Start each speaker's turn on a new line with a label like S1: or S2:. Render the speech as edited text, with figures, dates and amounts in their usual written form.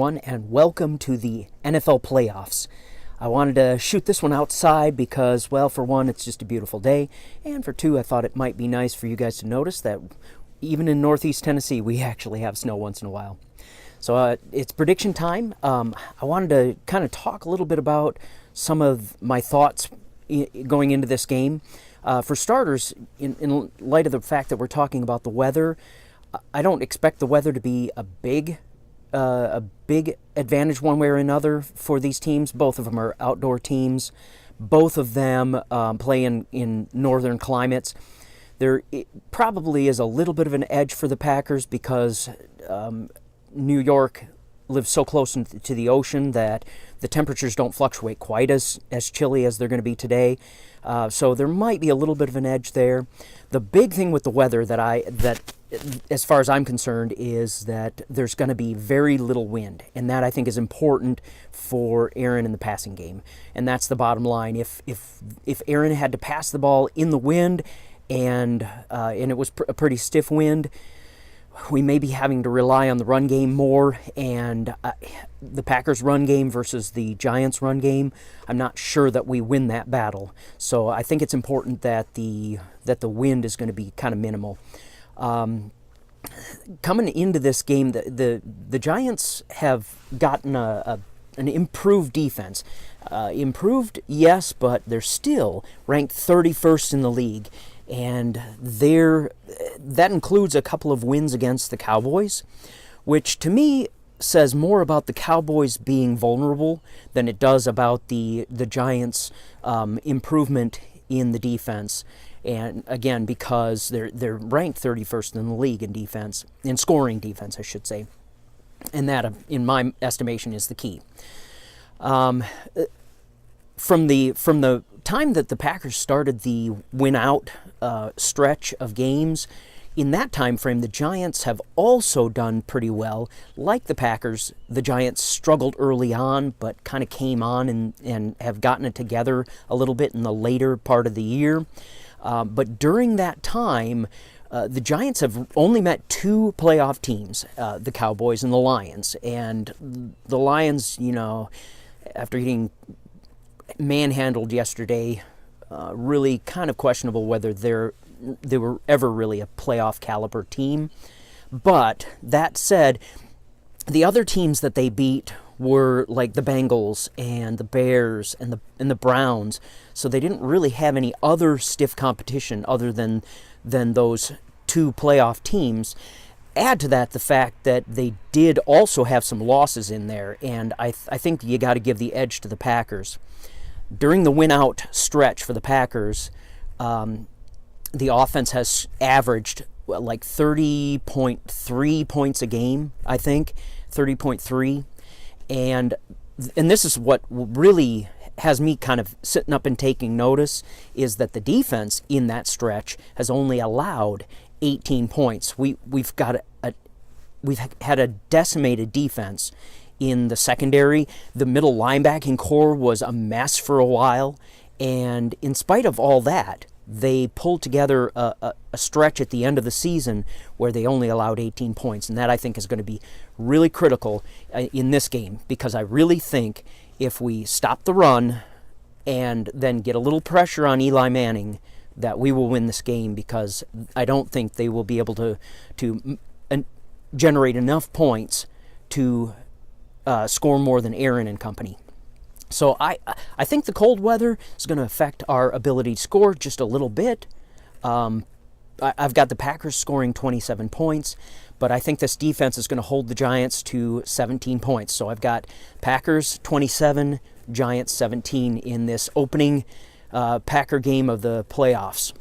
S1: everyone, and welcome to the NFL playoffs. I wanted to shoot this one outside because, well, for one, it's just a beautiful day, and for two, I thought it might be nice for you guys to notice that even in Northeast Tennessee, we actually have snow once in a while. So it's prediction time. I wanted to kind of talk a little bit about some of my thoughts going into this game. For starters, in light of the fact that we're talking about the weather, I don't expect the weather to be a big advantage one way or another for these teams. Both of them are outdoor teams. Both of them play in northern climates. There probably is a little bit of an edge for the Packers because New York lives so close to the ocean that the temperatures don't fluctuate quite as chilly as they're going to be today. So there might be a little bit of an edge there. The big thing with the weather that as far as I'm concerned, is that there's going to be very little wind, and that I think is important for Aaron in the passing game. And that's the bottom line. If Aaron had to pass the ball in the wind, and it was a pretty stiff wind, we may be having to rely on the run game more, and the Packers' run game versus the Giants' run game, I'm not sure that we win that battle. So I think it's important that the wind is going to be kind of minimal. Coming into this game, the Giants have gotten an improved defense. Improved, yes, but they're still ranked 31st in the league. And that includes a couple of wins against the Cowboys, which to me says more about the Cowboys being vulnerable than it does about the Giants' improvement in the defense. And again, because they're ranked 31st in the league in defense, in scoring defense, I should say. And that, in my estimation, is the key. From the time that the Packers started the win-out stretch of games, in that time frame, the Giants have also done pretty well. Like the Packers, the Giants struggled early on, but kind of came on and have gotten it together a little bit in the later part of the year. But during that time, the Giants have only met two playoff teams, the Cowboys and the Lions. And the Lions, after getting manhandled yesterday, really kind of questionable whether they were ever really a playoff caliber team. But that said, the other teams that they beat were like the Bengals and the Bears and the Browns, so they didn't really have any other stiff competition other than those two playoff teams. Add to that the fact that they did also have some losses in there, and I think you got to give the edge to the Packers. During the win-out stretch for the Packers, the offense has averaged like 30.3 points a game, I think, 30.3. And this is what really has me kind of sitting up and taking notice, is that the defense in that stretch has only allowed 18 points. We've had a decimated defense in the secondary. The middle linebacking core was a mess for a while, and in spite of all that, they pulled together a stretch at the end of the season where they only allowed 18 points, and that I think is going to be really critical in this game, because I really think if we stop the run and then get a little pressure on Eli Manning, that we will win this game, because I don't think they will be able to generate enough points to score more than Aaron and company. So I think the cold weather is going to affect our ability to score just a little bit. I've got the Packers scoring 27 points, but I think this defense is going to hold the Giants to 17 points. So I've got Packers 27, Giants 17 in this opening Packer game of the playoffs.